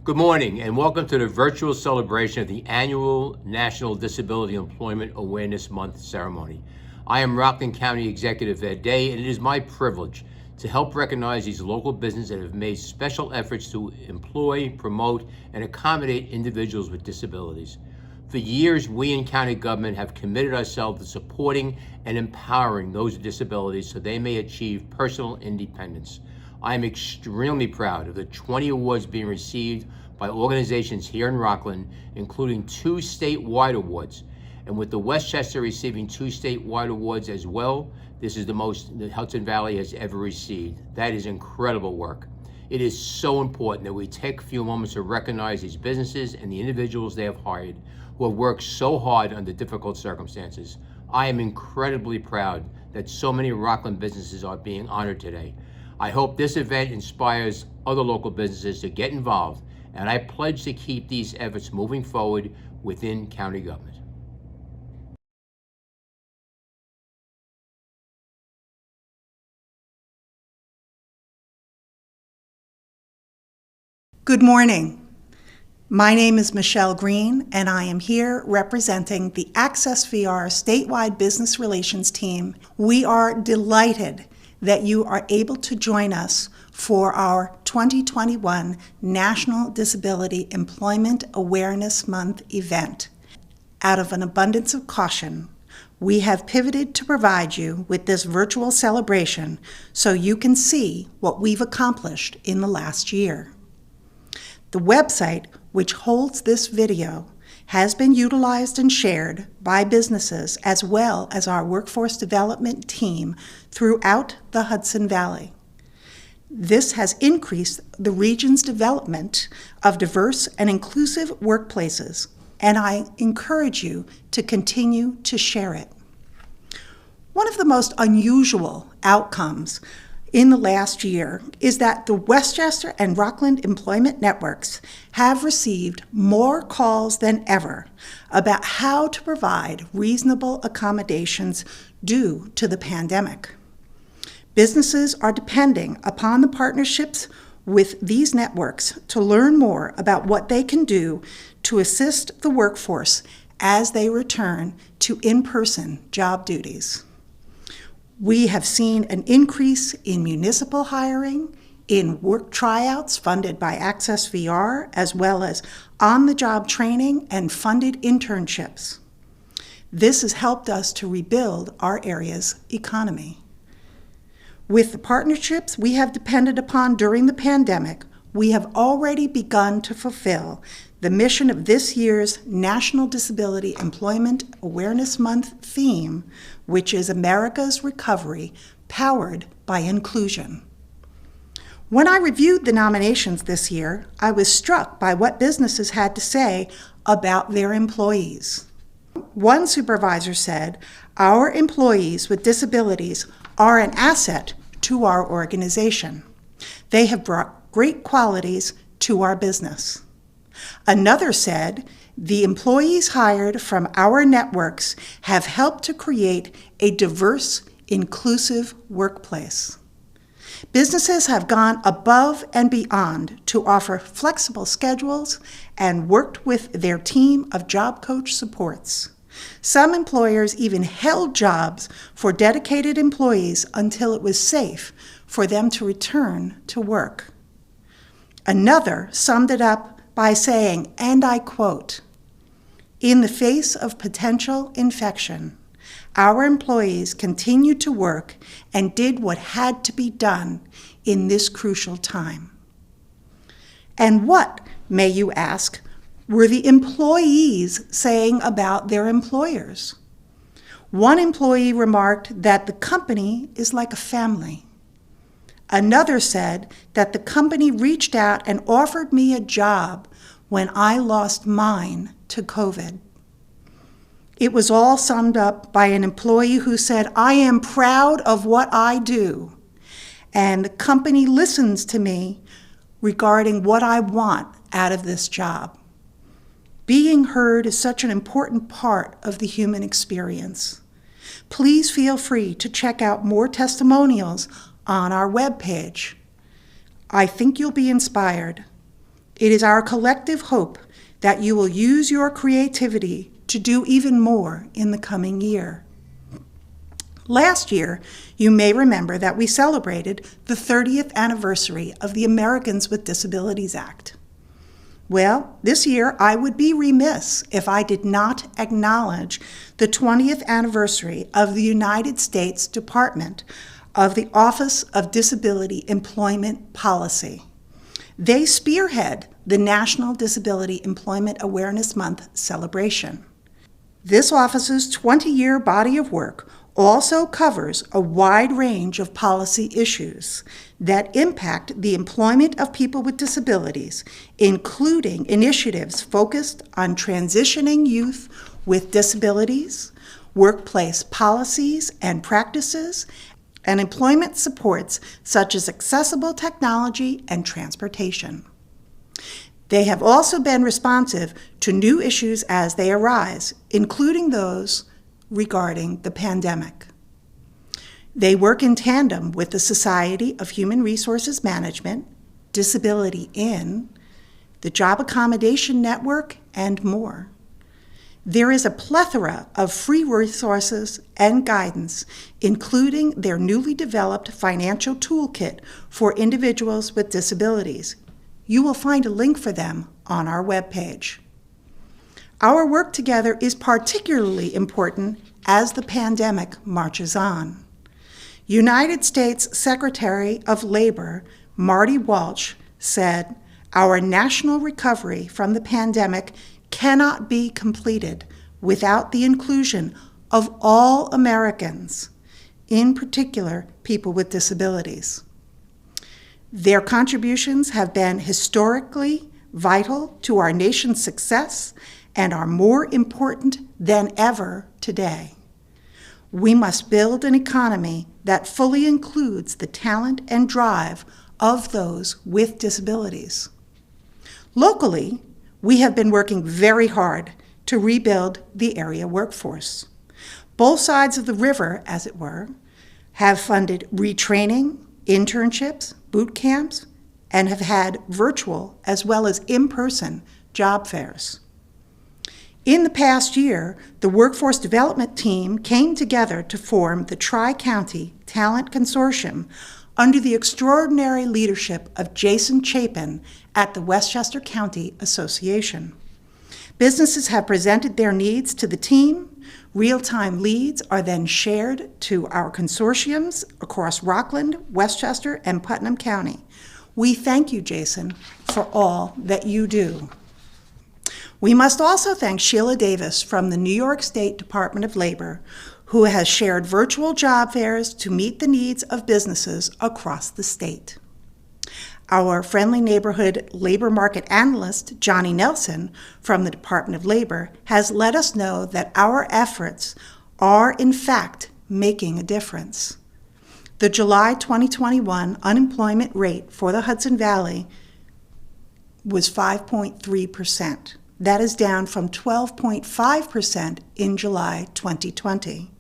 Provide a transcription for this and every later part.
Good morning and welcome to the virtual celebration of the annual National Disability Employment Awareness Month ceremony. I am Rockland County Executive Ed Day, and it is my privilege to help recognize these local businesses that have made special efforts to employ, promote, and accommodate individuals with disabilities. For years, we in county government have committed ourselves to supporting and empowering those with disabilities so they may achieve personal independence. I am extremely proud of the 20 awards being received by organizations here in Rockland, including 2 statewide awards. And with the Westchester receiving 2 statewide awards as well, this is the most the Hudson Valley has ever received. That is incredible work. It is so important that we take a few moments to recognize these businesses and the individuals they have hired who have worked so hard under difficult circumstances. I am incredibly proud that so many Rockland businesses are being honored today. I hope this event inspires other local businesses to get involved, and I pledge to keep these efforts moving forward within county government. Good morning. My name is Michele Green, and I am here representing the Access VR Statewide Business Relations team. We are delighted that you are able to join us for our 2021 National Disability Employment Awareness Month event. Out of an abundance of caution, we have pivoted to provide you with this virtual celebration so you can see what we've accomplished in the last year. The website, which holds this video, has been utilized and shared by businesses as well as our workforce development team throughout the Hudson Valley. This has increased the region's development of diverse and inclusive workplaces, and I encourage you to continue to share it. One of the most unusual outcomes in the last year is that the Westchester and Rockland Employment Networks have received more calls than ever about how to provide reasonable accommodations due to the pandemic. Businesses are depending upon the partnerships with these networks to learn more about what they can do to assist the workforce as they return to in-person job duties. We have seen an increase in municipal hiring, in work tryouts funded by Access VR, as well as on-the-job training and funded internships. This has helped us to rebuild our area's economy. With the partnerships we have depended upon during the pandemic, we have already begun to fulfill the mission of this year's National Disability Employment Awareness Month theme, which is America's Recovery, Powered by Inclusion. When I reviewed the nominations this year, I was struck by what businesses had to say about their employees. One supervisor said, "Our employees with disabilities are an asset to our organization. They have brought great qualities to our business." Another said, "The employees hired from our networks have helped to create a diverse, inclusive workplace." Businesses have gone above and beyond to offer flexible schedules and worked with their team of job coach supports. Some employers even held jobs for dedicated employees until it was safe for them to return to work. Another summed it up by saying, and I quote, "In the face of potential infection, our employees continued to work and did what had to be done in this crucial time." And what, may you ask, were the employees saying about their employers? One employee remarked that the company is like a family. Another said that the company reached out and offered me a job when I lost mine to COVID. It was all summed up by an employee who said, "I am proud of what I do, and the company listens to me regarding what I want out of this job." Being heard is such an important part of the human experience. Please feel free to check out more testimonials on our webpage. I think you'll be inspired. It is our collective hope that you will use your creativity to do even more in the coming year. Last year, you may remember that we celebrated the 30th anniversary of the Americans with Disabilities Act. Well, this year I would be remiss if I did not acknowledge the 20th anniversary of the United States Department of the Office of Disability Employment Policy. They spearhead the National Disability Employment Awareness Month celebration. This office's 20-year body of work also covers a wide range of policy issues that impact the employment of people with disabilities, including initiatives focused on transitioning youth with disabilities, workplace policies and practices, and employment supports such as accessible technology and transportation. They have also been responsive to new issues as they arise, including those regarding the pandemic. They work in tandem with the Society of Human Resources Management, Disability In, the Job Accommodation Network, and more. There is a plethora of free resources and guidance, including their newly developed financial toolkit for individuals with disabilities. You will find a link for them on our webpage. Our work together is particularly important as the pandemic marches on. United States Secretary of Labor Marty Walsh said, "Our national recovery from the pandemic cannot be completed without the inclusion of all Americans, in particular people with disabilities." Their contributions have been historically vital to our nation's success and are more important than ever today. We must build an economy that fully includes the talent and drive of those with disabilities. Locally, we have been working very hard to rebuild the area workforce. Both sides of the river, as it were, have funded retraining, internships, boot camps, and have had virtual as well as in-person job fairs. In the past year, the Workforce Development Team came together to form the Tri-County Talent Consortium under the extraordinary leadership of Jason Chapin at the Westchester County Association. Businesses have presented their needs to the team. Real-time leads are then shared to our consortiums across Rockland, Westchester, and Putnam County. We thank you, Jason, for all that you do. We must also thank Sheila Davis from the New York State Department of Labor, who has shared virtual job fairs to meet the needs of businesses across the state. Our friendly neighborhood labor market analyst, Johnny Nelson, from the Department of Labor, has let us know that our efforts are, in fact, making a difference. The July 2021 unemployment rate for the Hudson Valley was 5.3%. That is down from 12.5% in July 2020.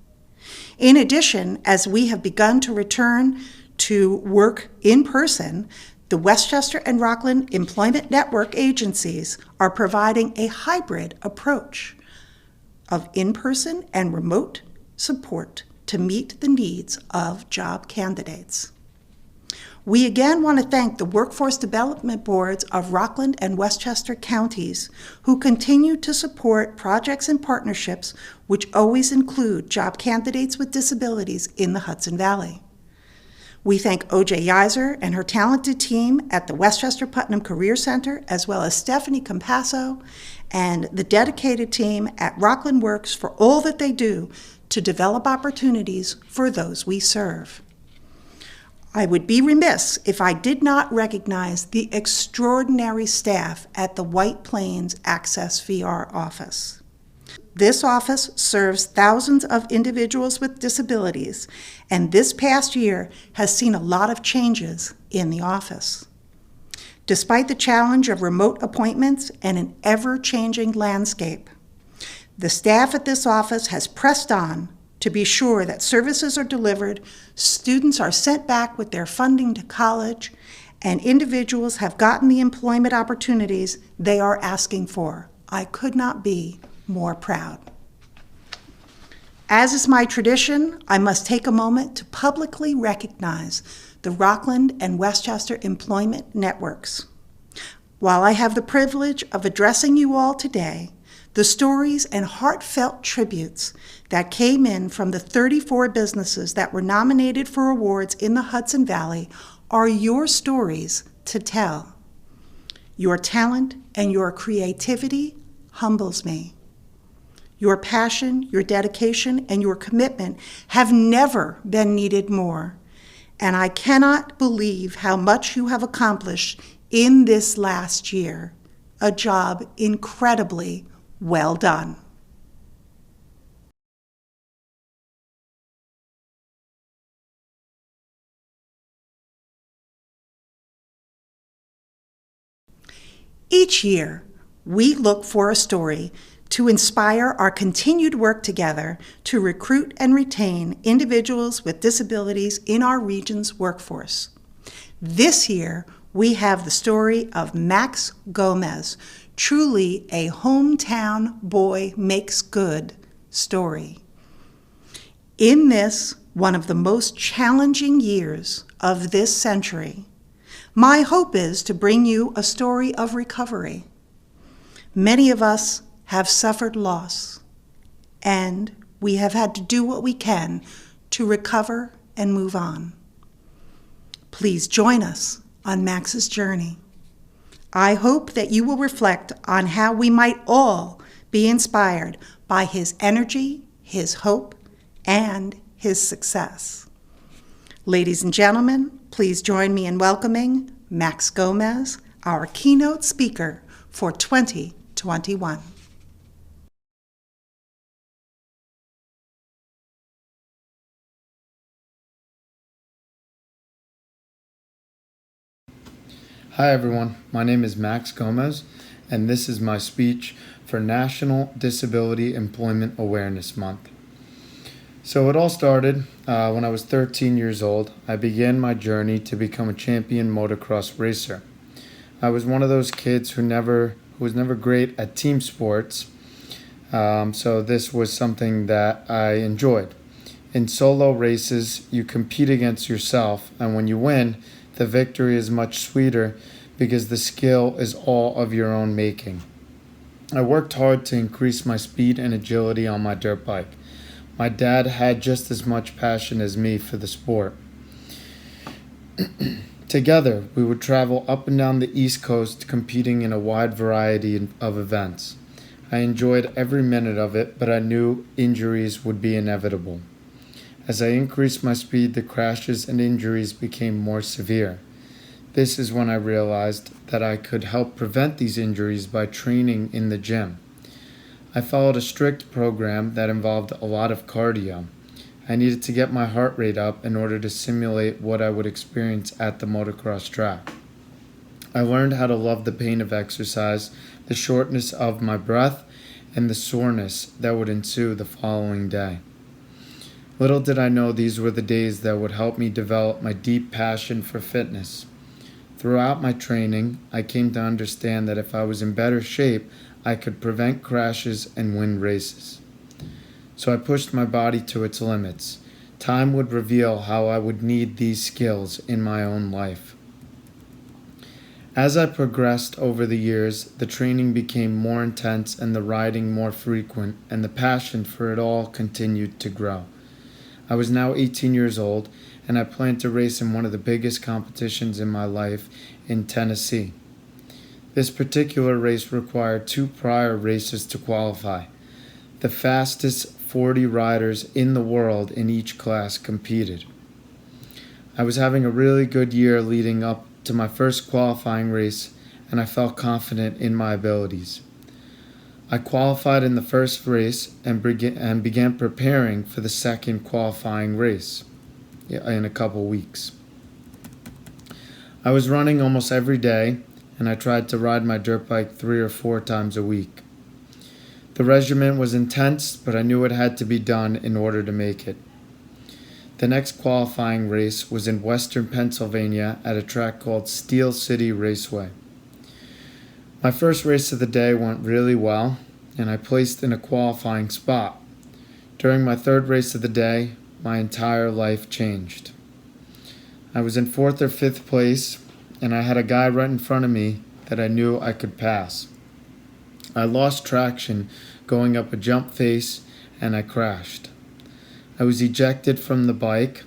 In addition, as we have begun to return to work in person, the Westchester and Rockland Employment Network agencies are providing a hybrid approach of in-person and remote support to meet the needs of job candidates. We again want to thank the Workforce Development Boards of Rockland and Westchester counties who continue to support projects and partnerships which always include job candidates with disabilities in the Hudson Valley. We thank O.J. Yiser and her talented team at the Westchester Putnam Career Center, as well as Stephanie Compasso and the dedicated team at Rockland Works for all that they do to develop opportunities for those we serve. I would be remiss if I did not recognize the extraordinary staff at the White Plains Access VR office. This office serves thousands of individuals with disabilities, and this past year has seen a lot of changes in the office. Despite the challenge of remote appointments and an ever-changing landscape, the staff at this office has pressed on to be sure that services are delivered, students are sent back with their funding to college, and individuals have gotten the employment opportunities they are asking for. I could not be more proud. As is my tradition, I must take a moment to publicly recognize the Rockland and Westchester Employment Networks. While I have the privilege of addressing you all today, the stories and heartfelt tributes that came in from the 34 businesses that were nominated for awards in the Hudson Valley are your stories to tell. Your talent and your creativity humbles me. Your passion, your dedication, and your commitment have never been needed more, and I cannot believe how much you have accomplished in this last year. A job incredibly well done. Each year, we look for a story to inspire our continued work together to recruit and retain individuals with disabilities in our region's workforce. This year, we have the story of Max Gomez, truly a hometown boy makes good story. In this, one of the most challenging years of this century, my hope is to bring you a story of recovery. Many of us have suffered loss, and we have had to do what we can to recover and move on. Please join us on Max's journey. I hope that you will reflect on how we might all be inspired by his energy, his hope, and his success. Ladies and gentlemen, please join me in welcoming Max Gomez, our keynote speaker for 2021. Hi everyone, my name is Max Gomez, and this is my speech for National Disability Employment Awareness Month. So it all started when I was 13 years old. I began my journey to become a champion motocross racer. I was one of those kids who was never great at team sports, so this was something that I enjoyed. In solo races, you compete against yourself, and when you win, the victory is much sweeter because the skill is all of your own making. I worked hard to increase my speed and agility on my dirt bike. My dad had just as much passion as me for the sport. Together, we would travel up and down the East Coast competing in a wide variety of events. I enjoyed every minute of it, but I knew injuries would be inevitable. As I increased my speed, the crashes and injuries became more severe. This is when I realized that I could help prevent these injuries by training in the gym. I followed a strict program that involved a lot of cardio. I needed to get my heart rate up in order to simulate what I would experience at the motocross track. I learned how to love the pain of exercise, the shortness of my breath, and the soreness that would ensue the following day. Little did I know these were the days that would help me develop my deep passion for fitness. Throughout my training, I came to understand that if I was in better shape, I could prevent crashes and win races. So I pushed my body to its limits. Time would reveal how I would need these skills in my own life. As I progressed over the years, the training became more intense and the riding more frequent, and the passion for it all continued to grow. I was now 18 years old, and I planned to race in one of the biggest competitions in my life in Tennessee. This particular race required 2 prior races to qualify. The fastest 40 riders in the world in each class competed. I was having a really good year leading up to my first qualifying race, and I felt confident in my abilities. I qualified in the first race and began preparing for the second qualifying race in a couple weeks. I was running almost every day, and I tried to ride my dirt bike 3 or 4 times a week. The regimen was intense, but I knew it had to be done in order to make it. The next qualifying race was in western Pennsylvania at a track called Steel City Raceway. My first race of the day went really well, and I placed in a qualifying spot. During my third race of the day, my entire life changed. I was in 4th or 5th place, and I had a guy right in front of me that I knew I could pass. I lost traction going up a jump face, and I crashed. I was ejected from the bike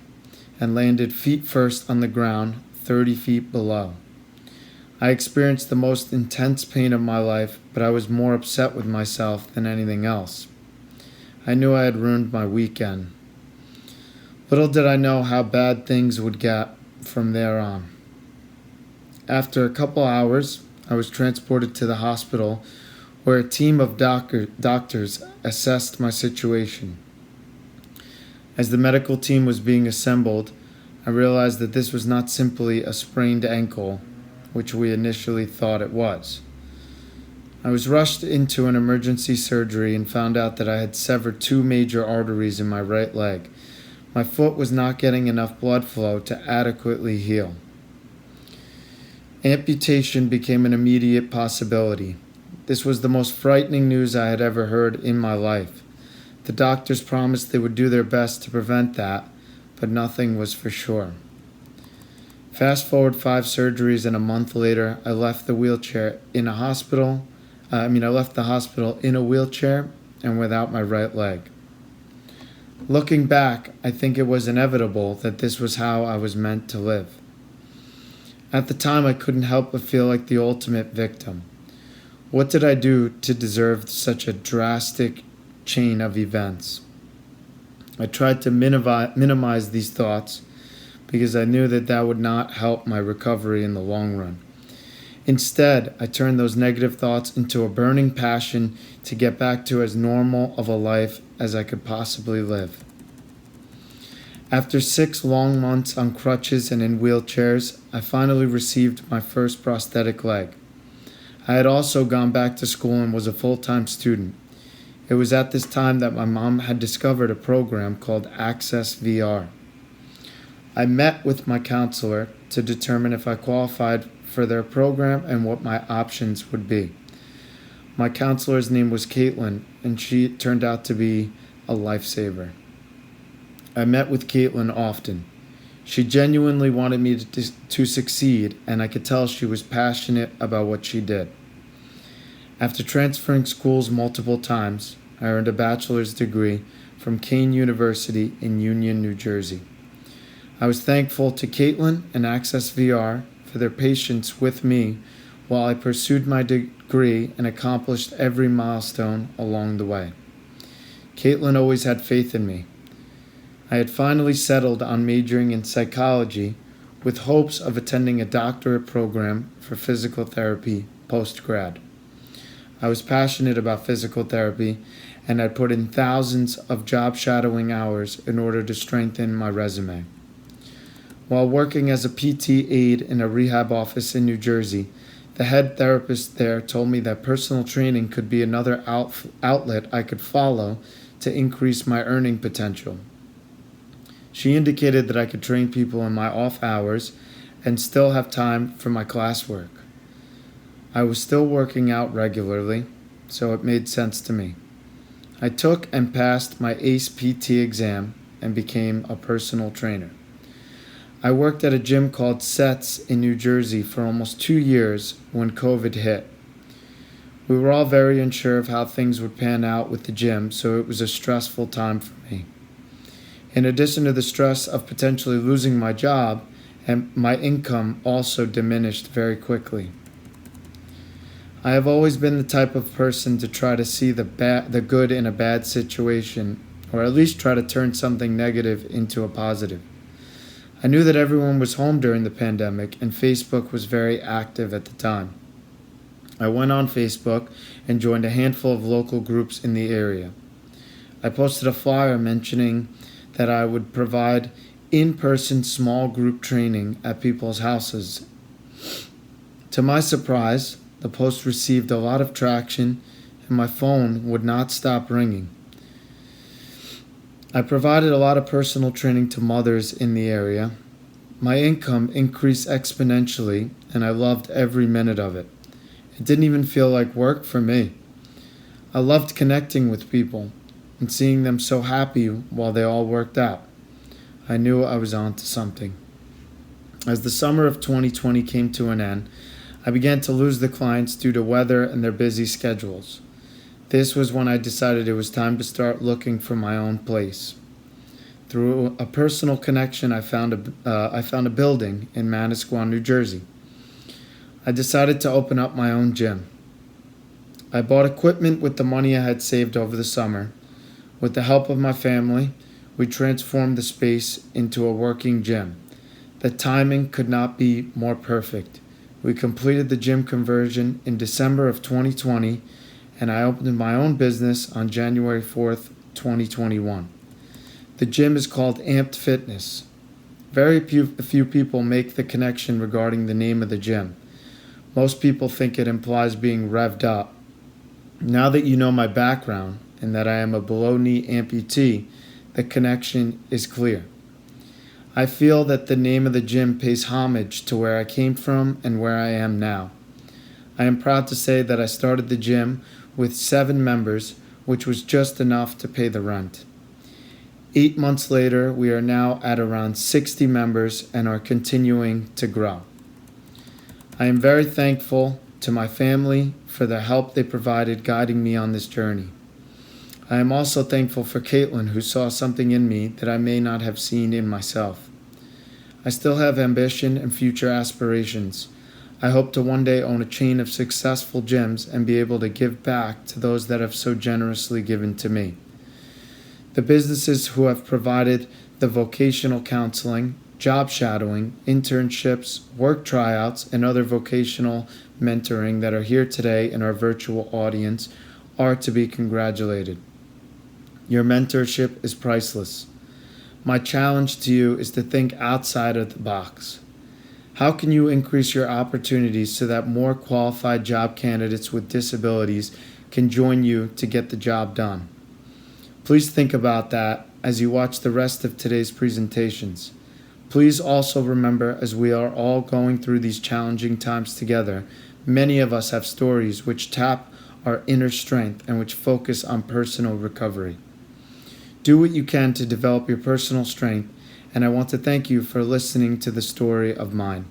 and landed feet first on the ground, 30 feet below. I experienced the most intense pain of my life, but I was more upset with myself than anything else. I knew I had ruined my weekend. Little did I know how bad things would get from there on. After a couple hours, I was transported to the hospital where a team of doctors assessed my situation. As the medical team was being assembled, I realized that this was not simply a sprained ankle, which we initially thought it was. I was rushed into an emergency surgery and found out that I had severed 2 major arteries in my right leg. My foot was not getting enough blood flow to adequately heal. Amputation became an immediate possibility. This was the most frightening news I had ever heard in my life. The doctors promised they would do their best to prevent that, but nothing was for sure. Fast forward 5 surgeries and a month later, I left the hospital in a wheelchair and without my right leg. Looking back, I think it was inevitable that this was how I was meant to live. At the time, I couldn't help but feel like the ultimate victim. What did I do to deserve such a drastic chain of events? I tried to minimize these thoughts because I knew that would not help my recovery in the long run. Instead, I turned those negative thoughts into a burning passion to get back to as normal of a life as I could possibly live. After 6 long months on crutches and in wheelchairs, I finally received my first prosthetic leg. I had also gone back to school and was a full-time student. It was at this time that my mom had discovered a program called Access VR. I met with my counselor to determine if I qualified for their program and what my options would be. My counselor's name was Caitlin, and she turned out to be a lifesaver. I met with Caitlin often. She genuinely wanted me to succeed, and I could tell she was passionate about what she did. After transferring schools multiple times, I earned a bachelor's degree from Kean University in Union, New Jersey. I was thankful to Caitlin and Access VR for their patience with me while I pursued my degree and accomplished every milestone along the way. Caitlin always had faith in me. I had finally settled on majoring in psychology with hopes of attending a doctorate program for physical therapy post-grad. I was passionate about physical therapy and had put in thousands of job shadowing hours in order to strengthen my resume. While working as a PT aide in a rehab office in New Jersey, the head therapist there told me that personal training could be another outlet I could follow to increase my earning potential. She indicated that I could train people in my off hours and still have time for my classwork. I was still working out regularly, so it made sense to me. I took and passed my ACE PT exam and became a personal trainer. I worked at a gym called Sets in New Jersey for almost 2 years when COVID hit. We were all very unsure of how things would pan out with the gym, so it was a stressful time for me. In addition to the stress of potentially losing my job, and my income also diminished very quickly. I have always been the type of person to try to see the good in a bad situation, or at least try to turn something negative into a positive. I knew that everyone was home during the pandemic, and Facebook was very active at the time. I went on Facebook and joined a handful of local groups in the area. I posted a flyer mentioning that I would provide in-person small group training at people's houses. To my surprise, the post received a lot of traction and my phone would not stop ringing. I provided a lot of personal training to mothers in the area. My income increased exponentially, and I loved every minute of it. It didn't even feel like work for me. I loved connecting with people and seeing them so happy while they all worked out. I knew I was on to something. As the summer of 2020 came to an end, I began to lose the clients due to weather and their busy schedules. This was when I decided it was time to start looking for my own place. Through a personal connection, I found a building in Manasquan, New Jersey. I decided to open up my own gym. I bought equipment with the money I had saved over the summer. With the help of my family, we transformed the space into a working gym. The timing could not be more perfect. We completed the gym conversion in December of 2020, and I opened my own business on January 4th, 2021. The gym is called Amped Fitness. Very few people make the connection regarding the name of the gym. Most people think it implies being revved up. Now that you know my background and that I am a below-knee amputee, the connection is clear. I feel that the name of the gym pays homage to where I came from and where I am now. I am proud to say that I started the gym with 7 members, which was just enough to pay the rent. 8 months later, we are now at around 60 members and are continuing to grow. I am very thankful to my family for the help they provided guiding me on this journey. I am also thankful for Caitlin, who saw something in me that I may not have seen in myself. I still have ambition and future aspirations. I hope to one day own a chain of successful gyms and be able to give back to those that have so generously given to me. The businesses who have provided the vocational counseling, job shadowing, internships, work tryouts, and other vocational mentoring that are here today in our virtual audience are to be congratulated. Your mentorship is priceless. My challenge to you is to think outside of the box. How can you increase your opportunities so that more qualified job candidates with disabilities can join you to get the job done? Please think about that as you watch the rest of today's presentations. Please also remember, as we are all going through these challenging times together, many of us have stories which tap our inner strength and which focus on personal recovery. Do what you can to develop your personal strength, and I want to thank you for listening to the story of mine.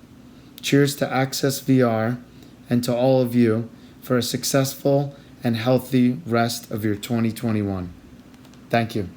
Cheers to Access VR and to all of you for a successful and healthy rest of your 2021. Thank you.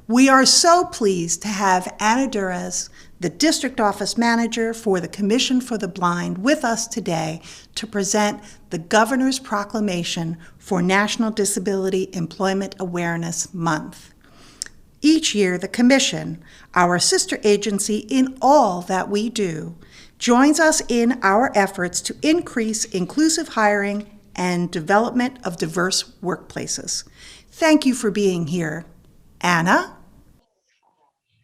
We are so pleased to have Anna Durez, the District Office Manager for the Commission for the Blind, with us today to present the Governor's Proclamation for National Disability Employment Awareness Month. Each year, the Commission, our sister agency in all that we do, joins us in our efforts to increase inclusive hiring and development of diverse workplaces. Thank you for being here. Anna?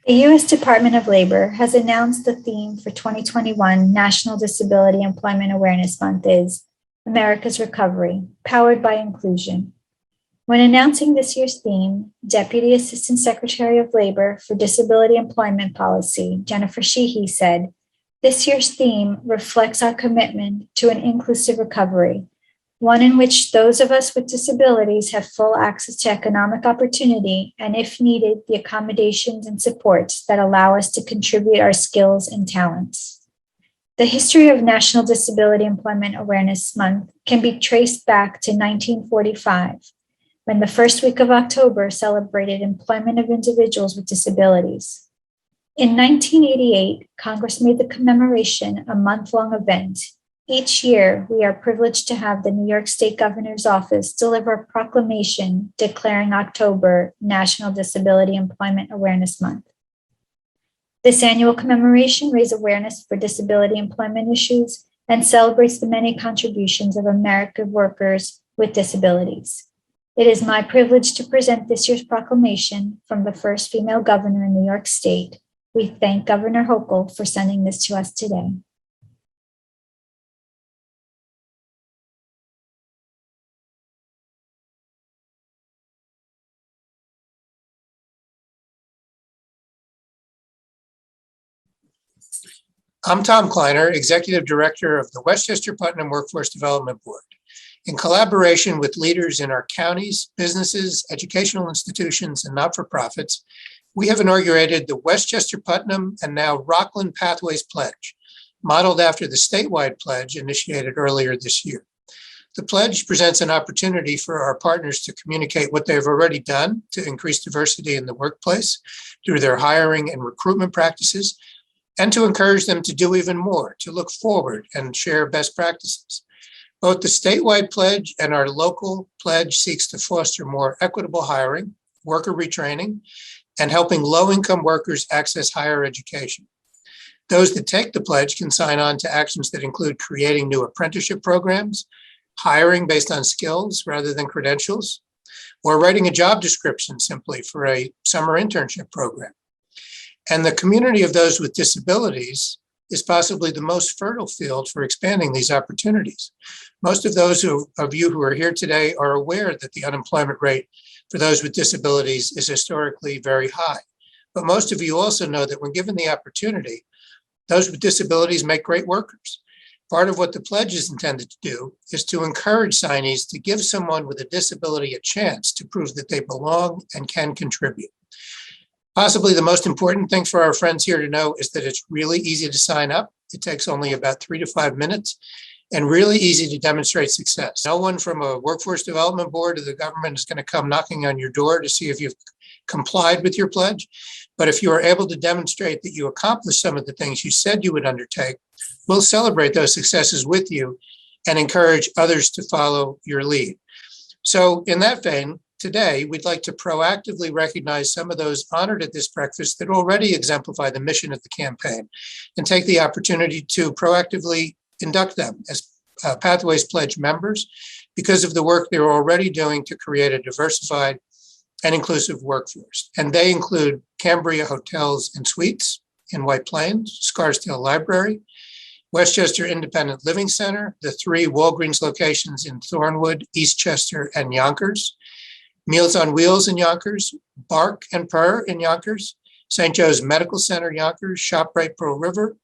The U.S. Department of Labor has announced the theme for 2021 National Disability Employment Awareness Month is America's Recovery, Powered by Inclusion. When announcing this year's theme, Deputy Assistant Secretary of Labor for Disability Employment Policy, Jennifer Sheehy, said, "This year's theme reflects our commitment to an inclusive recovery, one in which those of us with disabilities have full access to economic opportunity and, if needed, the accommodations and supports that allow us to contribute our skills and talents. The history of National Disability Employment Awareness Month can be traced back to 1945, when the first week of October celebrated employment of individuals with disabilities. In 1988, Congress made the commemoration a month-long event. Each year, we are privileged to have the New York State Governor's Office deliver a proclamation declaring October National Disability Employment Awareness Month. This annual commemoration raises awareness for disability employment issues and celebrates the many contributions of American workers with disabilities. It is my privilege to present this year's proclamation from the first female governor in New York State. We thank Governor Hochul for sending this to us today. I'm Tom Kleiner, Executive Director of the Westchester Putnam Workforce Development Board. In collaboration with leaders in our counties, businesses, educational institutions, and not-for-profits, we have inaugurated the Westchester Putnam and now Rockland Pathways Pledge, modeled after the statewide pledge initiated earlier this year. The pledge presents an opportunity for our partners to communicate what they've already done to increase diversity in the workplace through their hiring and recruitment practices, and to encourage them to do even more, to look forward and share best practices. Both the statewide pledge and our local pledge seeks to foster more equitable hiring, worker retraining, and helping low-income workers access higher education. Those that take the pledge can sign on to actions that include creating new apprenticeship programs, hiring based on skills rather than credentials, or writing a job description simply for a summer internship program. And the community of those with disabilities is possibly the most fertile field for expanding these opportunities. Most of those of you who are here today are aware that the unemployment rate for those with disabilities is historically very high. But most of you also know that when given the opportunity, those with disabilities make great workers. Part of what the pledge is intended to do is to encourage signees to give someone with a disability a chance to prove that they belong and can contribute. Possibly the most important thing for our friends here to know is that it's really easy to sign up. It takes only about 3 to 5 minutes and really easy to demonstrate success. No one from a workforce development board or the government is going to come knocking on your door to see if you've complied with your pledge. But if you are able to demonstrate that you accomplished some of the things you said you would undertake, we'll celebrate those successes with you and encourage others to follow your lead. So in that vein, today, we'd like to proactively recognize some of those honored at this breakfast that already exemplify the mission of the campaign and take the opportunity to proactively induct them as Pathways Pledge members because of the work they're already doing to create a diversified and inclusive workforce. And they include Cambria Hotels and Suites in White Plains, Scarsdale Library, Westchester Independent Living Center, the 3 Walgreens locations in Thornwood, Eastchester, and Yonkers, Meals on Wheels in Yonkers, Bark and Purr in Yonkers, St. Joe's Medical Center, Yonkers, ShopRite Pearl River,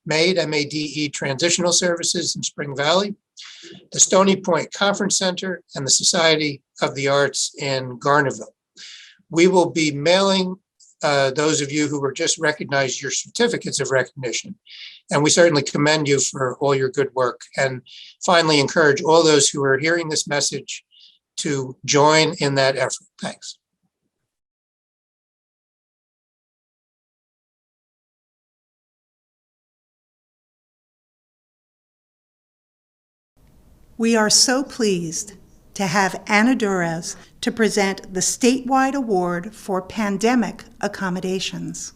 MADE, M-A-D-E Transitional Services in Spring Valley, the Stony Point Conference Center, and the Society of the Arts in Garnerville. We will be mailing those of you who were just recognized your certificates of recognition. And we certainly commend you for all your good work. And finally, encourage all those who are hearing this message to join in that effort. Thanks. We are so pleased to have Anna Durez to present the Statewide Award for Pandemic Accommodations.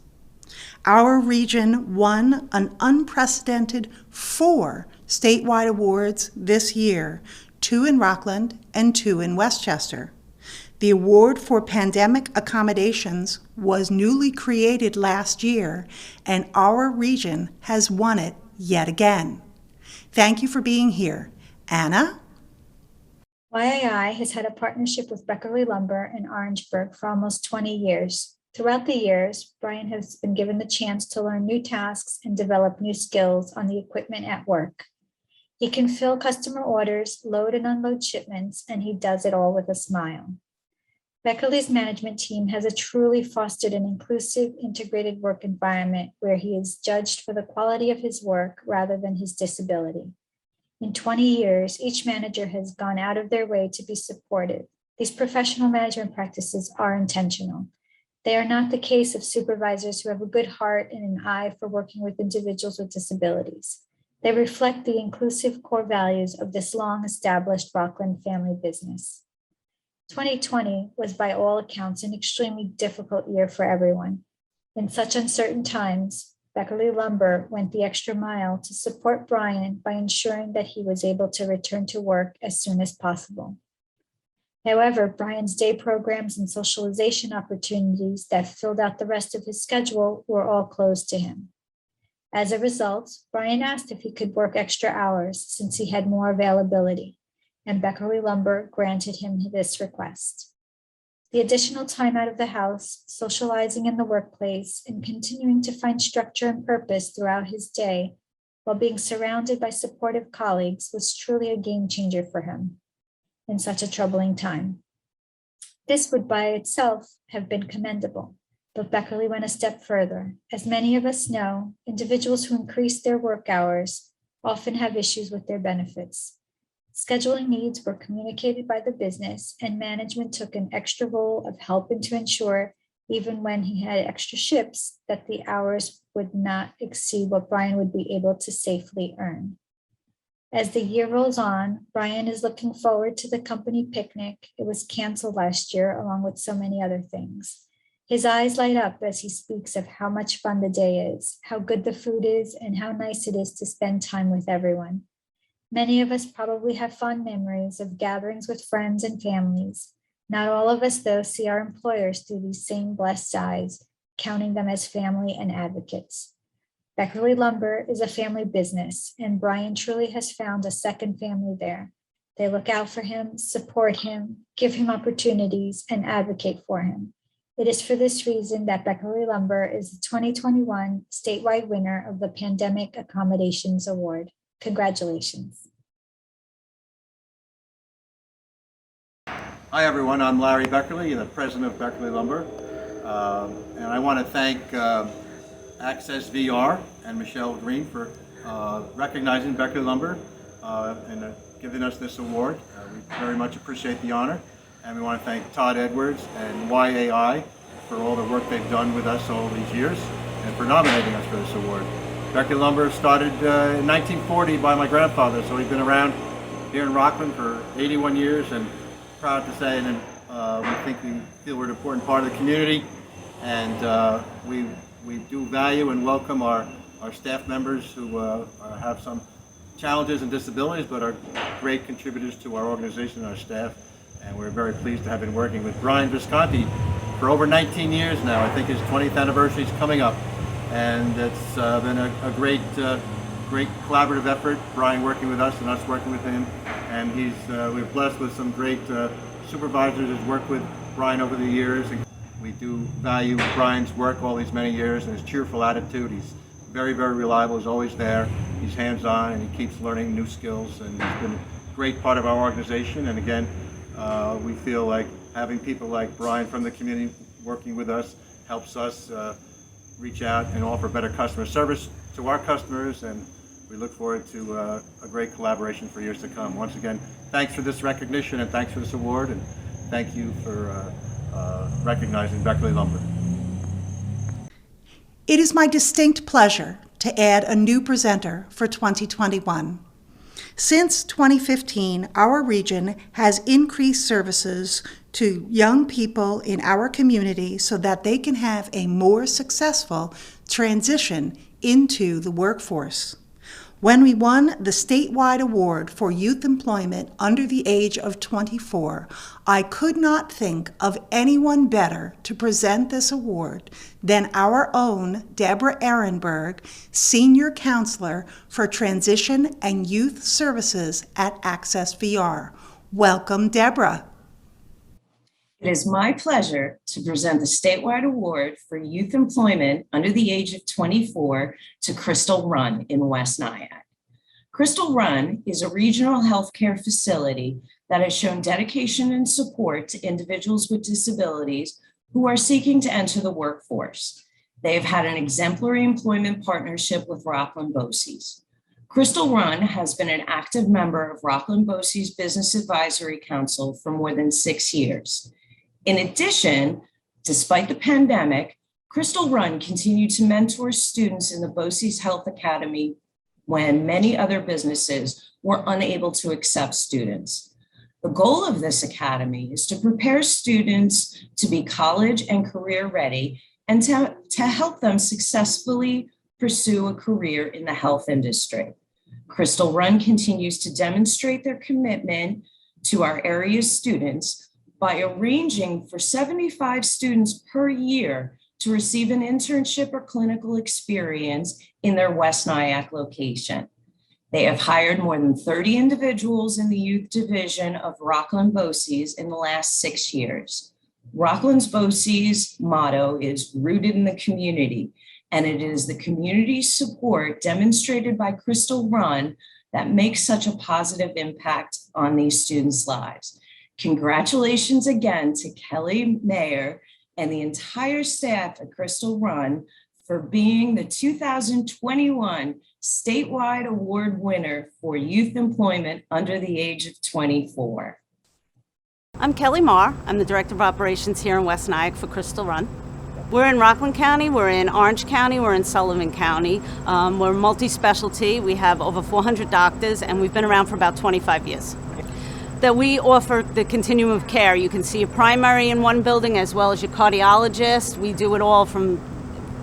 Our region won an unprecedented 4 statewide awards this year, 2 in Rockland and 2 in Westchester. The award for pandemic accommodations was newly created last year, and our region has won it yet again. Thank you for being here. Anna? YAI has had a partnership with Beckerle Lumber in Orangeburg for almost 20 years. Throughout the years, Brian has been given the chance to learn new tasks and develop new skills on the equipment at work. He can fill customer orders, load and unload shipments, and he does it all with a smile. Beckerle's management team has truly fostered an inclusive, integrated work environment where he is judged for the quality of his work rather than his disability. In 20 years, each manager has gone out of their way to be supportive. These professional management practices are intentional. They are not the case of supervisors who have a good heart and an eye for working with individuals with disabilities. They reflect the inclusive core values of this long-established Rockland family business. 2020 was by all accounts an extremely difficult year for everyone. In such uncertain times, Beckerle Lumber went the extra mile to support Brian by ensuring that he was able to return to work as soon as possible. However, Brian's day programs and socialization opportunities that filled out the rest of his schedule were all closed to him. As a result, Brian asked if he could work extra hours since he had more availability, and Beckerle Lumber granted him this request. The additional time out of the house, socializing in the workplace, and continuing to find structure and purpose throughout his day while being surrounded by supportive colleagues was truly a game changer for him in such a troubling time. This would by itself have been commendable, but Beckerle went a step further. As many of us know, individuals who increase their work hours often have issues with their benefits. Scheduling needs were communicated by the business, and management took an extra role of helping to ensure, even when he had extra shifts, that the hours would not exceed what Brian would be able to safely earn. As the year rolls on, Brian is looking forward to the company picnic. It was canceled last year, along with so many other things. His eyes light up as he speaks of how much fun the day is, how good the food is, and how nice it is to spend time with everyone. Many of us probably have fond memories of gatherings with friends and families. Not all of us, though, see our employers through these same blessed eyes, counting them as family and advocates. Beckerle Lumber is a family business, and Brian truly has found a second family there. They look out for him, support him, give him opportunities, and advocate for him. It is for this reason that Beckerle Lumber is the 2021 statewide winner of the Pandemic Accommodations Award. Congratulations. Hi, everyone. I'm Larry Beckerle, the president of Beckerle Lumber. And I want to thank Access VR and Michele Green for recognizing Beckerle Lumber and giving us this award. We very much appreciate the honor. And we want to thank Todd Edwards and YAI for all the work they've done with us all these years and for nominating us for this award. Beckerle Lumber started in 1940 by my grandfather, so we've been around here in Rockland for 81 years, and proud to say that we feel we're an important part of the community, and we do value and welcome our staff members who have some challenges and disabilities, but are great contributors to our organization and our staff, and we're very pleased to have been working with Brian Visconti for over 19 years now. I think his 20th anniversary is coming up. And it's been a great collaborative effort, Brian working with us and us working with him. And we're blessed with some great supervisors who've worked with Brian over the years. And we do value Brian's work all these many years and his cheerful attitude. He's very, very reliable, he's always there. He's hands-on and he keeps learning new skills, and he's been a great part of our organization. And again, we feel like having people like Brian from the community working with us helps us reach out and offer better customer service to our customers, and we look forward to a great collaboration for years to come. Once again, thanks for this recognition and thanks for this award, and thank you for recognizing Beckerle Lumber. It is my distinct pleasure to add a new presenter for 2021. Since 2015, our region has increased services to young people in our community so that they can have a more successful transition into the workforce. When we won the statewide award for youth employment under the age of 24, I could not think of anyone better to present this award than our own Deborah Ehrenberg, Senior Counselor for Transition and Youth Services at Access VR. Welcome, Deborah. It is my pleasure to present the statewide award for youth employment under the age of 24 to Crystal Run in West Nyack. Crystal Run is a regional healthcare facility that has shown dedication and support to individuals with disabilities who are seeking to enter the workforce. They have had an exemplary employment partnership with Rockland BOCES. Crystal Run has been an active member of Rockland BOCES Business Advisory Council for more than 6 years. In addition, despite the pandemic, Crystal Run continued to mentor students in the BOCES Health Academy when many other businesses were unable to accept students. The goal of this academy is to prepare students to be college and career ready and to help them successfully pursue a career in the health industry. Crystal Run continues to demonstrate their commitment to our area's students by arranging for 75 students per year to receive an internship or clinical experience in their West Nyack location. They have hired more than 30 individuals in the youth division of Rockland BOCES in the last 6 years. Rockland's BOCES motto is rooted in the community, and it is the community support demonstrated by Crystal Run that makes such a positive impact on these students' lives. Congratulations again to Kelly Mayer and the entire staff at Crystal Run for being the 2021 Statewide Award winner for youth employment under the age of 24. I'm Kelly Marr. I'm the Director of Operations here in West Nyack for Crystal Run. We're in Rockland County, we're in Orange County, we're in Sullivan County. We're multi-specialty. We have over 400 doctors, and we've been around for about 25 years. That we offer the continuum of care. You can see a primary in one building as well as your cardiologist. We do it all from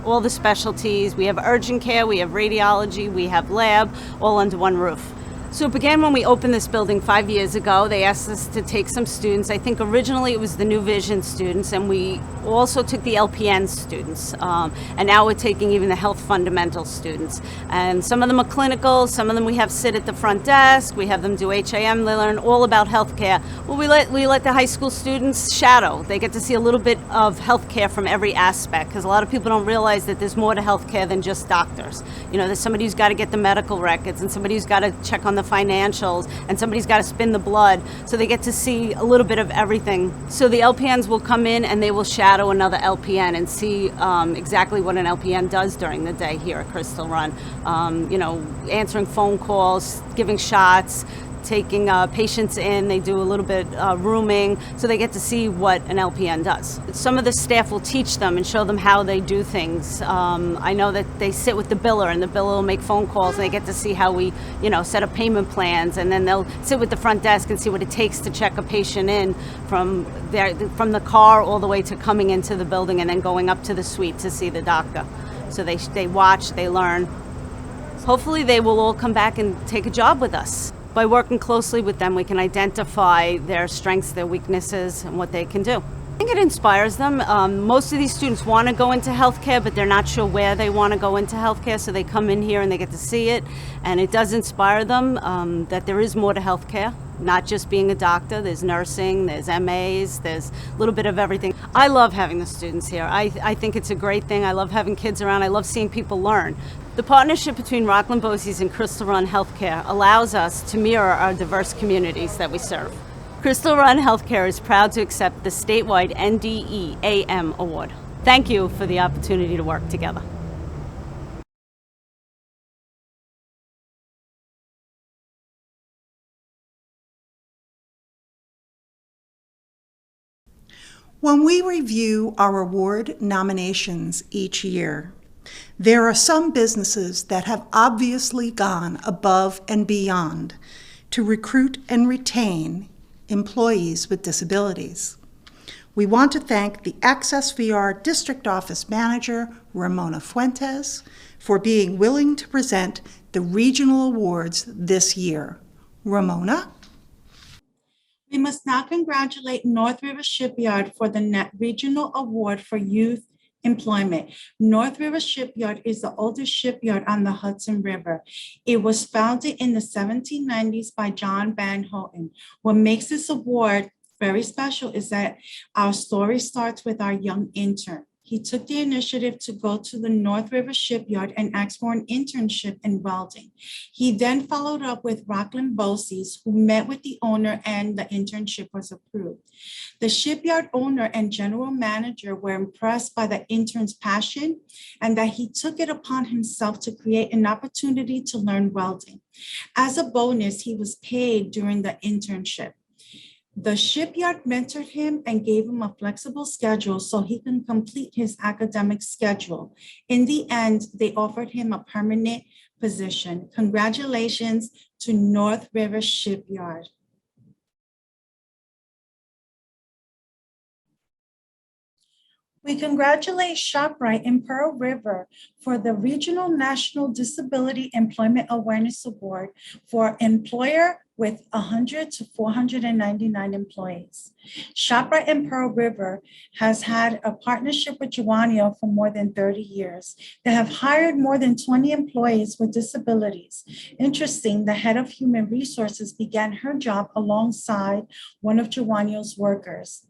all the specialties. We have urgent care, we have radiology, we have lab, all under one roof. So it began when we opened this building 5 years ago. They asked us to take some students. I think originally it was the New Vision students, and we also took the LPN students. And now we're taking even the health fundamental students. And some of them are clinical, some of them we have sit at the front desk, we have them do HAM, they learn all about healthcare. Well, we let the high school students shadow. They get to see a little bit of healthcare from every aspect, because a lot of people don't realize that there's more to healthcare than just doctors. You know, there's somebody who's got to get the medical records, and somebody who's got to check on the financials, and somebody's got to spin the blood. So they get to see a little bit of everything. So the LPNs will come in and they will shadow another LPN and see exactly what an LPN does during the day here at Crystal Run. You know, answering phone calls, giving shots, taking patients in. They do a little bit rooming, so they get to see what an LPN does. Some of the staff will teach them and show them how they do things. I know that they sit with the biller, and the biller will make phone calls, and they get to see how we, you know, set up payment plans, and then they'll sit with the front desk and see what it takes to check a patient in from the car all the way to coming into the building and then going up to the suite to see the doctor. So they watch, they learn. Hopefully they will all come back and take a job with us. By working closely with them, we can identify their strengths, their weaknesses, and what they can do. I think it inspires them. Most of these students want to go into healthcare, but they're not sure where they want to go into healthcare, so they come in here and they get to see it, and it does inspire them that there is more to healthcare, not just being a doctor. There's nursing, there's MAs, there's a little bit of everything. I love having the students here. I think it's a great thing. I love having kids around. I love seeing people learn. The partnership between Rockland BOCES and Crystal Run Healthcare allows us to mirror our diverse communities that we serve. Crystal Run Healthcare is proud to accept the statewide NDEAM award. Thank you for the opportunity to work together. When we review our award nominations each year, there are some businesses that have obviously gone above and beyond to recruit and retain employees with disabilities. We want to thank the Access VR District Office Manager, Ramona Fuentes, for being willing to present the regional awards this year. Ramona? We must now congratulate North River Shipyard for the Regional Award for Youth Employment. North River Shipyard is the oldest shipyard on the Hudson River. It was founded in the 1790s by John Van Houten. What makes this award very special is that our story starts with our young intern. he took the initiative to go to the North River Shipyard and ask for an internship in welding. He then followed up with Rockland Bosse's, who met with the owner, and the internship was approved. The shipyard owner and general manager were impressed by the intern's passion and that he took it upon himself to create an opportunity to learn welding. As a bonus, he was paid during the internship. The shipyard mentored him and gave him a flexible schedule so he can complete his academic schedule. In the end, they offered him a permanent position. Congratulations to North River Shipyard. We congratulate ShopRite in Pearl River for the Regional National Disability Employment Awareness Award for employer with 100 to 499 employees. ShopRite in Pearl River has had a partnership with Juanio for more than 30 years. They have hired more than 20 employees with disabilities. Interesting, the head of human resources began her job alongside one of Juanio's workers.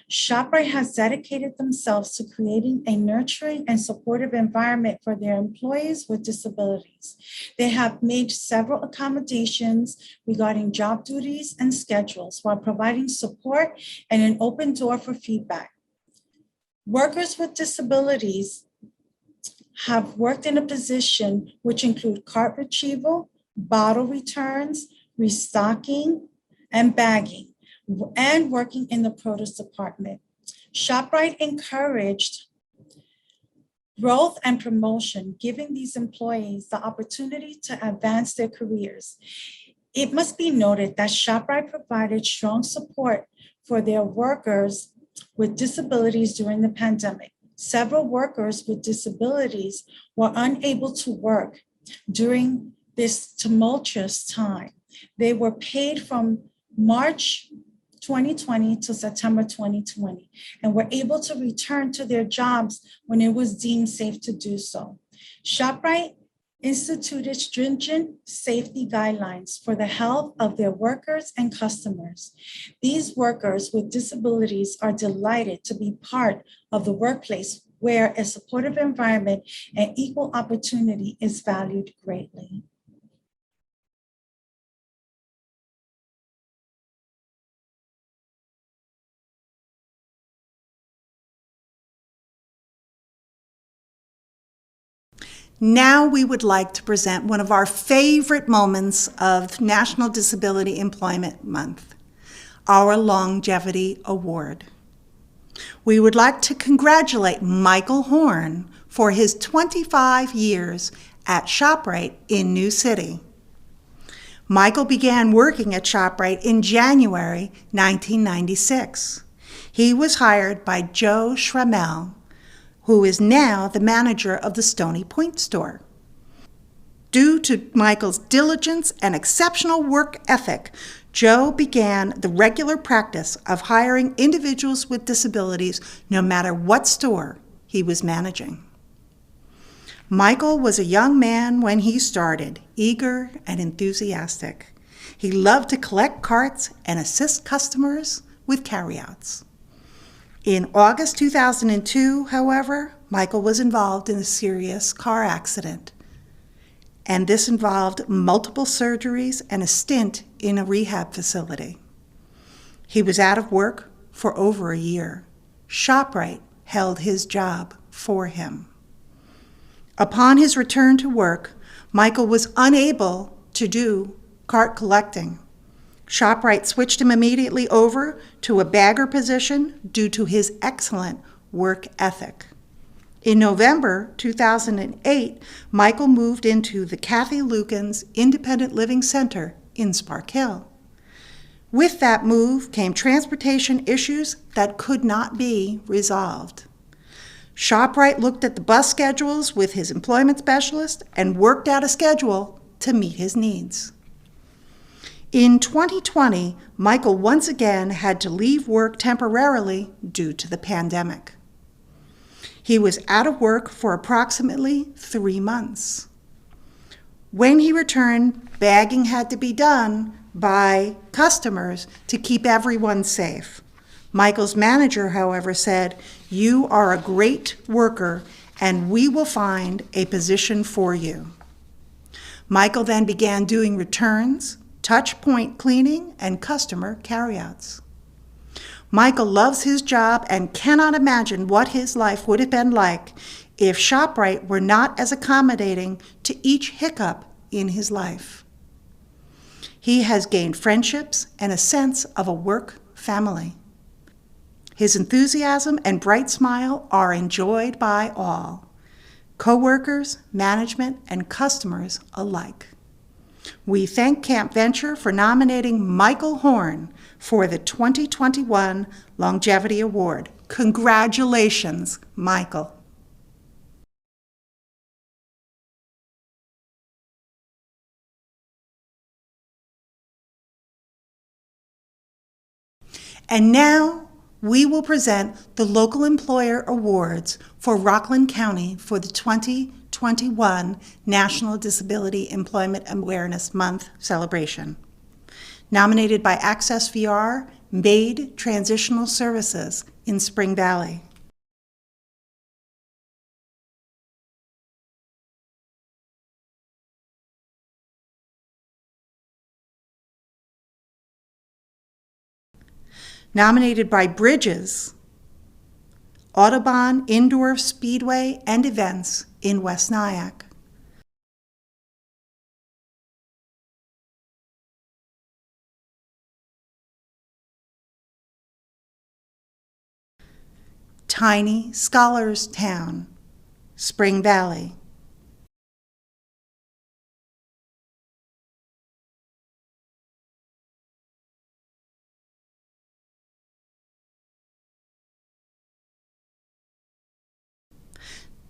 ShopRite has dedicated themselves to creating a nurturing and supportive environment for their employees with disabilities. They have made several accommodations regarding job duties and schedules while providing support and an open door for feedback. Workers with disabilities have worked in a position which include cart retrieval, bottle returns, restocking, and bagging, and working in the produce department. ShopRite encouraged growth and promotion, giving these employees the opportunity to advance their careers. It must be noted that ShopRite provided strong support for their workers with disabilities during the pandemic. Several workers with disabilities were unable to work during this tumultuous time. They were paid from March 2020 to September 2020, and were able to return to their jobs when it was deemed safe to do so. ShopRite instituted stringent safety guidelines for the health of their workers and customers. These workers with disabilities are delighted to be part of the workplace where a supportive environment and equal opportunity is valued greatly. Now we would like to present one of our favorite moments of National Disability Employment Month, our Longevity Award. We would like to congratulate Michael Horn for his 25 years at ShopRite in New City. Michael began working at ShopRite in January 1996. He was hired by Joe Schrammel, who is now the manager of the Stony Point store. Due to Michael's diligence and exceptional work ethic, Joe began the regular practice of hiring individuals with disabilities no matter what store he was managing. Michael was a young man when he started, eager and enthusiastic. He loved to collect carts and assist customers with carryouts. In August 2002, however, Michael was involved in a serious car accident, and this involved multiple surgeries and a stint in a rehab facility. He was out of work for over a year. ShopRite held his job for him. Upon his return to work, Michael was unable to do cart collecting. ShopRite switched him immediately over to a bagger position due to his excellent work ethic. In November 2008, Michael moved into the Kathy Lukens Independent Living Center in Spark Hill. With that move came transportation issues that could not be resolved. ShopRite looked at the bus schedules with his employment specialist and worked out a schedule to meet his needs. In 2020, Michael once again had to leave work temporarily due to the pandemic. He was out of work for approximately 3 months. When he returned, bagging had to be done by customers to keep everyone safe. Michael's manager, however, said, "You are a great worker and we will find a position for you." Michael then began doing returns, touch point cleaning, and customer carryouts. Michael loves his job and cannot imagine what his life would have been like if ShopRite were not as accommodating to each hiccup in his life. He has gained friendships and a sense of a work family. His enthusiasm and bright smile are enjoyed by all, coworkers, management, and customers alike. We thank Camp Venture for nominating Michael Horn for the 2021 Longevity Award. Congratulations, Michael. And now we will present the Local Employer Awards for Rockland County for the 2021 National Disability Employment Awareness Month celebration. Nominated by Access VR, MAID Transitional Services in Spring Valley. Nominated by Bridges, Audubon Indoor Speedway and Events in West Nyack. Tiny Scholars Town, Spring Valley.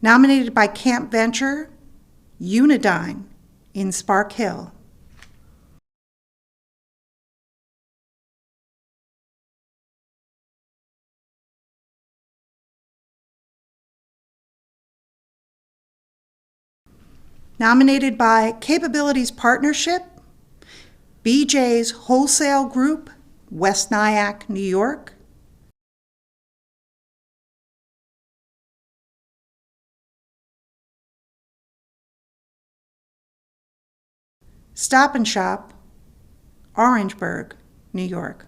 Nominated by Camp Venture, Unidyne in Spark Hill. Nominated by Capabilities Partnership, BJ's Wholesale Group, West Nyack, New York. Stop and Shop, Orangeburg, New York.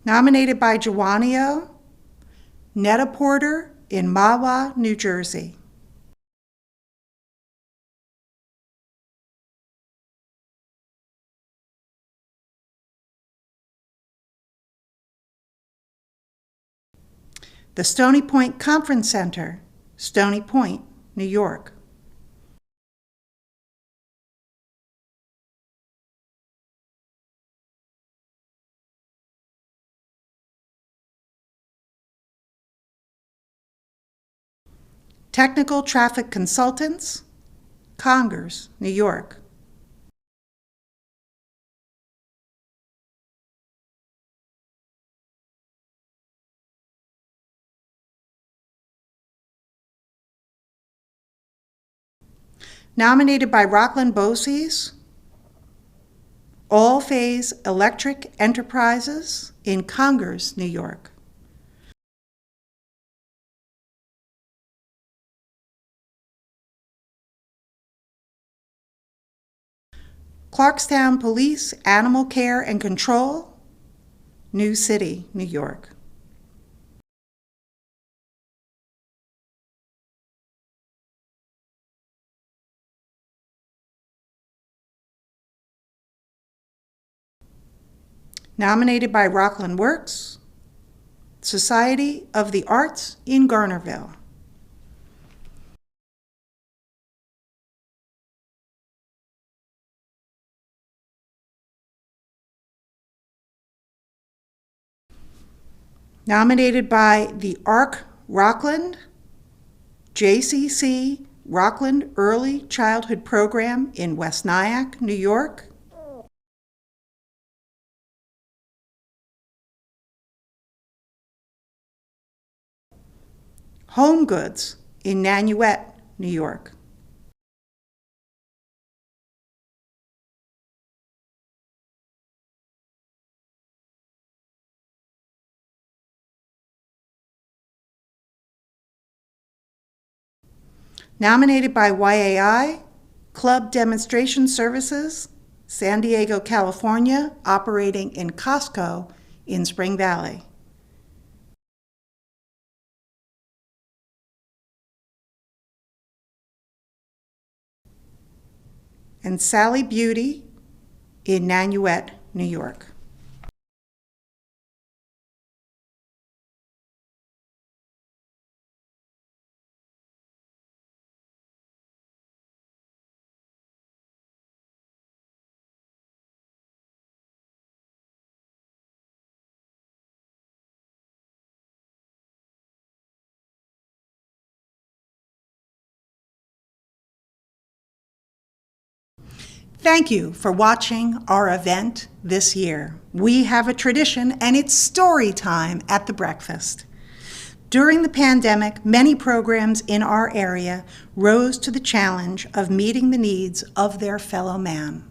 Nominated by Joanio, Net-A-Porter in Mahwah, New Jersey. The Stony Point Conference Center, Stony Point, New York. Technical Traffic Consultants, Congers, New York. Nominated by Rockland Bosse's, All Phase Electric Enterprises in Congers, New York. Clarkstown Police Animal Care and Control, New City, New York. Nominated by Rockland Works, Society of the Arts in Garnerville. Nominated by the ARC Rockland, JCC Rockland Early Childhood Program in West Nyack, New York. Home Goods in Nanuet, New York. Nominated by YAI, Club Demonstration Services, San Diego, California, operating in Costco in Spring Valley. And Sally Beauty in Nanuet, New York. Thank you for watching our event this year. We have a tradition, and it's story time at the breakfast. During the pandemic, many programs in our area rose to the challenge of meeting the needs of their fellow man.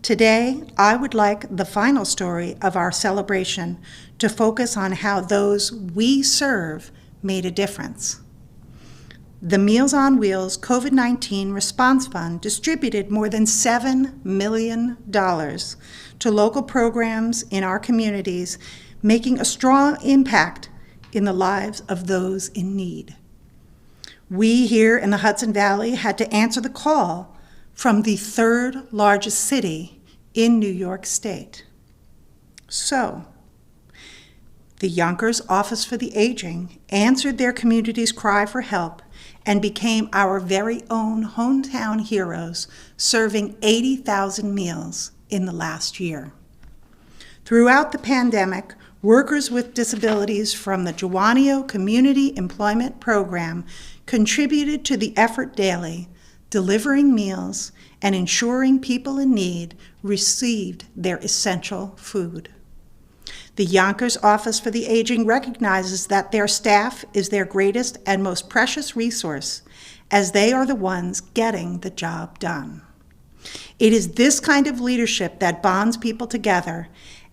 Today, I would like the final story of our celebration to focus on how those we serve made a difference. The Meals on Wheels COVID-19 Response Fund distributed more than $7 million to local programs in our communities, making a strong impact in the lives of those in need. We here in the Hudson Valley had to answer the call from the third largest city in New York State. So, the Yonkers Office for the Aging answered their community's cry for help and became our very own hometown heroes, serving 80,000 meals in the last year. Throughout the pandemic, workers with disabilities from the Juanio Community Employment Program contributed to the effort daily, delivering meals and ensuring people in need received their essential food. The Yonkers Office for the Aging recognizes that their staff is their greatest and most precious resource, as they are the ones getting the job done. It is this kind of leadership that bonds people together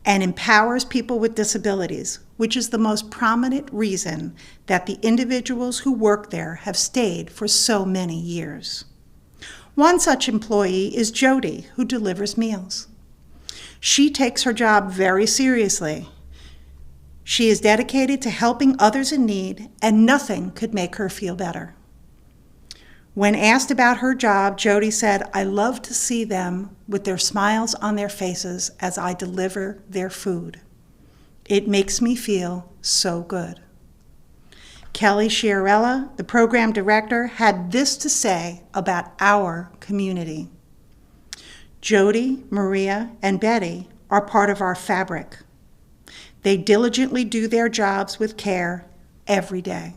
and empowers people with disabilities, which is the most prominent reason that the individuals who work there have stayed for so many years. One such employee is Jody, who delivers meals. She takes her job very seriously. She is dedicated to helping others in need, and nothing could make her feel better. When asked about her job, Jody said, "I love to see them with their smiles on their faces as I deliver their food. It makes me feel so good." Kelly Sciarella, the program director, had this to say about our community. Jody, Maria, and Betty are part of our fabric. They diligently do their jobs with care every day.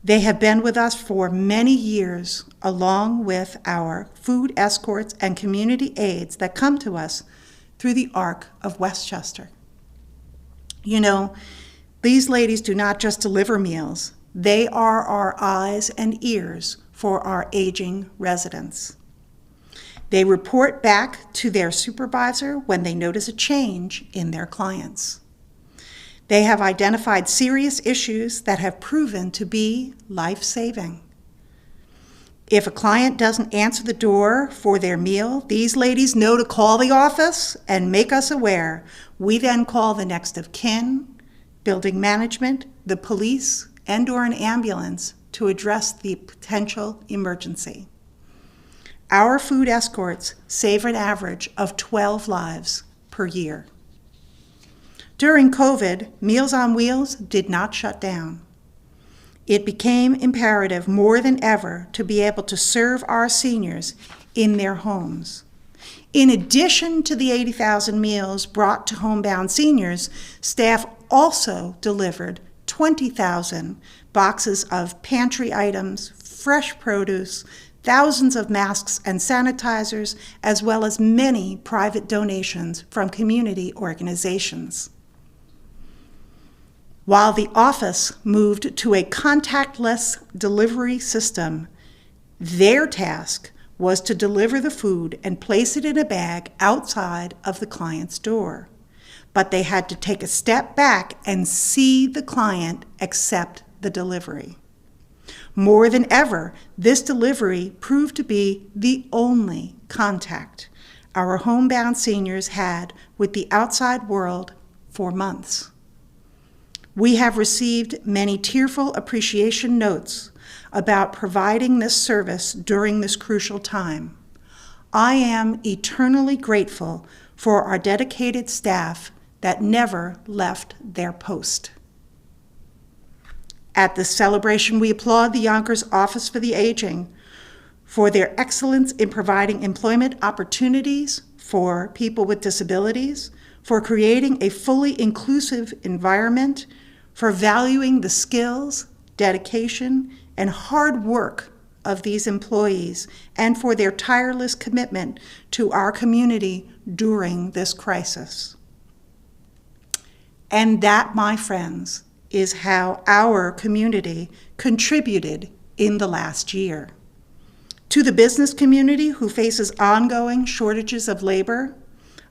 They have been with us for many years, along with our food escorts and community aides that come to us through the Arc of Westchester. You know, these ladies do not just deliver meals, they are our eyes and ears for our aging residents. They report back to their supervisor when they notice a change in their clients. They have identified serious issues that have proven to be life-saving. If a client doesn't answer the door for their meal, these ladies know to call the office and make us aware. We then call the next of kin, building management, the police, and/or an ambulance to address the potential emergency. Our food escorts save an average of 12 lives per year. During COVID, Meals on Wheels did not shut down. It became imperative more than ever to be able to serve our seniors in their homes. In addition to the 80,000 meals brought to homebound seniors, staff also delivered 20,000 boxes of pantry items, fresh produce, thousands of masks and sanitizers, as well as many private donations from community organizations. While the office moved to a contactless delivery system, their task was to deliver the food and place it in a bag outside of the client's door. But they had to take a step back and see the client accept the delivery. More than ever, this delivery proved to be the only contact our homebound seniors had with the outside world for months. We have received many tearful appreciation notes about providing this service during this crucial time. I am eternally grateful for our dedicated staff that never left their post. At this celebration, we applaud the Yonkers Office for the Aging for their excellence in providing employment opportunities for people with disabilities, for creating a fully inclusive environment, for valuing the skills, dedication, and hard work of these employees, and for their tireless commitment to our community during this crisis. And that, my friends, is how our community contributed in the last year. To the business community who faces ongoing shortages of labor,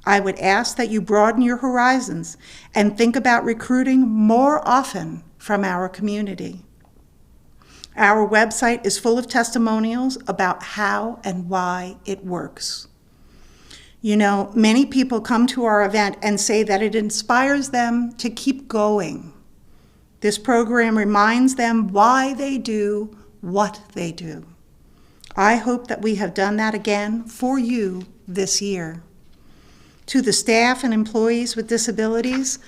I would ask that you broaden your horizons and think about recruiting more often from our community. Our website is full of testimonials about how and why it works. You know, many people come to our event and say that it inspires them to keep going. This program reminds them why they do what they do. I hope that we have done that again for you this year. To the staff and employees with disabilities,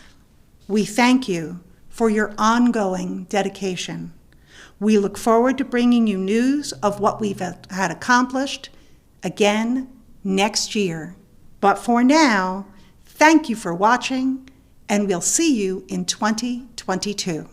we thank you for your ongoing dedication. We look forward to bringing you news of what we've had accomplished again next year. But for now, thank you for watching, and we'll see you in 2022.